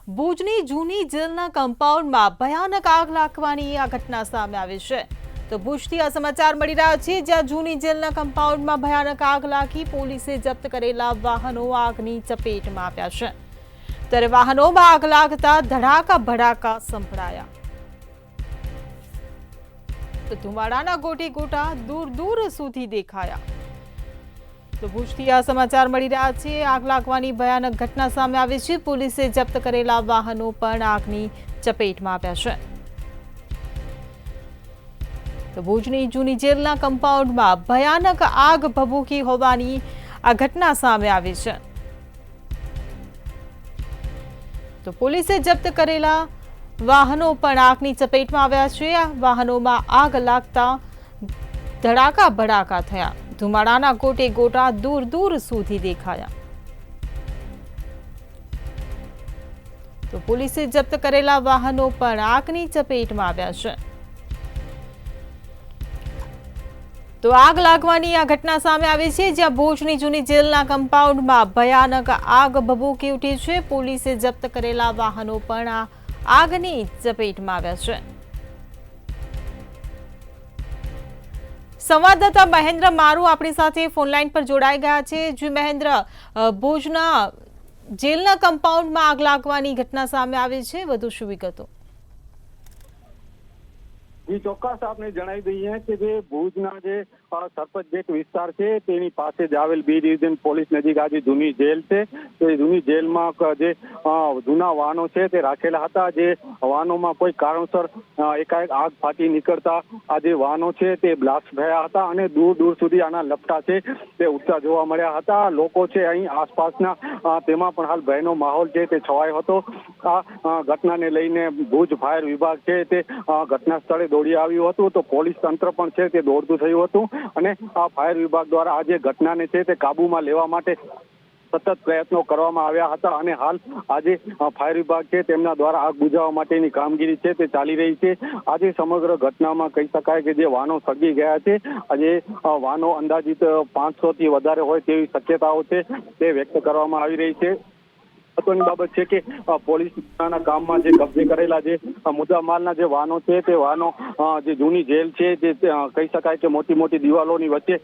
ભુજની જૂની જેલના કમ્પાઉન્ડમાં ભયાનક આગ લાગવાની આ ઘટના સામે આવી છે। તો ભુજથી આ સમાચાર મળી રહ્યા છે, જ્યાં જૂની જેલના કમ્પાઉન્ડમાં ભયાનક આગ લાગી પોલીસે જપ્ત કરેલા વાહનો આગની ચપેટમાં આવ્યા છે। ત્યારે વાહનોમાં આગ લાગતા ધડાકા ભડાકા સંભળાયા। તો ધુમાડાના ગોટી ગોટા દૂર દૂર સુધી દેખાયા। તો ભુજથી આ સમાચાર મળી રહ્યા છે, આગ લાગવાની ભયાનક ઘટના સામે આવી છે। પોલીસે જપ્ત કરેલા વાહનો પણ આગની ચપેટમાં આવ્યા છે। તો ભુજની જૂની જેલના કમ્પાઉન્ડમાં ભયાનક આગ ભભૂકી હોવાની આ ઘટના સામે આવી છે। તો પોલીસે જપ્ત કરેલા વાહનો પણ આગની ચપેટમાં આવ્યા છે। આ વાહનોમાં આગ લાગતા ધડાકા ભડાકા થયા। ધુમાડાના ગોટે ગોટા દૂર દૂર સુધી દેખાયા। તો પોલીસે જપ્ત કરેલા વાહનો પણ આગની ચપેટમાં આવ્યા છે। તો આગ લાગવાની આ ઘટના સામે આવી છે, જ્યાં ભુજની જૂની જેલના કમ્પાઉન્ડમાં ભયાનક આગ ભભૂકી ઉઠી છે। પોલીસે જપ્ત કરેલા વાહનો પણ આ આગની ચપેટમાં આવ્યા છે। સંવાદદાતા મહેન્દ્ર મારું આપણી સાથે ફોનલાઈન પર જોડાઈ ગયા છે। જી મહેન્દ્ર, ભુજના જેલના કમ્પાઉન્ડમાં આગ લાગવાની ઘટના સામે આવી છે, વધુ શું વિગતો? जी ચોક્કસ આપને જણાવી દઈએ કે જે ભુજના જે સરપંચ ગેટ વિસ્તાર છે તેની પાસે જ આવેલ બી ડિવિઝન પોલીસ નજીક આજે જૂની જેલ છે। તો એ જૂની જેલમાં જે જૂના વાહનો છે તે રાખેલા હતા। જે વાહનોમાં કોઈ કારણસર એકાએક આગ ફાટી નીકળતા આ જે વાહનો છે તે બ્લાસ્ટ થયા હતા અને દૂર દૂર સુધી આના લપટા છે તે ઉઠતા જોવા મળ્યા હતા। લોકો છે અહીં આસપાસના તેમાં પણ હાલ ભયનો માહોલ છે તે છવાયો હતો। આ ઘટનાને લઈને ભુજ ફાયર વિભાગ છે તે ઘટના સ્થળે દોડી આવ્યું હતું। તો પોલીસ તંત્ર પણ છે તે દોડતું થયું હતું અને આ ફાયર વિભાગ દ્વારા આ જે ઘટનાને છે તે કાબુમાં લેવા માટે સતત પ્રયત્નો કરવામાં આવ્યા હતા અને હાલ આજે ફાયર વિભાગ છે તેમના દ્વારા આગ બુઝાવવા માટેની કામગીરી છે તે ચાલી રહી છે। આજે સમગ્ર ઘટનામાં કહી શકાય કે જે વાહનો સળગી ગયા છે, આજે વાહનો અંદાજિત 500 થી વધારે હોય તેવી શક્યતાઓ છે તે વ્યક્ત કરવામાં આવી રહી છે। મહત્વની બાબત છે કે પોલીસના કામમાં જે કબજે કરેલા જે મુદ્દામાલના જે વાહનો છે તે વાહનો જે જૂની જેલ છે તે કહી શકાય કે મોટી મોટી દિવાલોની વચ્ચે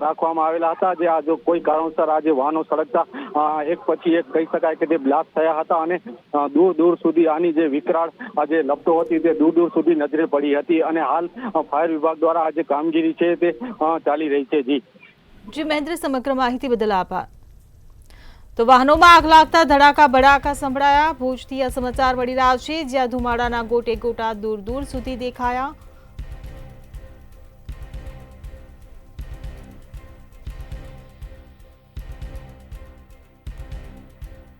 રાખવામાં આવેલા હતા। જે આ જો કોઈ કારણસર આ જે વાહનો સળગતા એક પછી એક કહી શકાય કે તે બ્લાસ્ટ થયા હતા અને દૂર દૂર સુધી આની જે વિકરાળ આ જે લપટો હતી તે દૂર દૂર સુધી નજરે પડી હતી અને હાલ ફાયર વિભાગ દ્વારા આ જે કામગીરી છે તે ચાલી રહી છે। જી મહેન્દ્ર, સમગ્ર માહિતી બદલ આભાર। તો વાહનોમાં આગ લાગતા ધડાકા ભડાકા સંભળાયા। ભુજથી આ સમાચાર મળી રહ્યા છે, જ્યાં ધુમાડાના ગોટે ગોટા દૂર દૂર સુધી દેખાયા।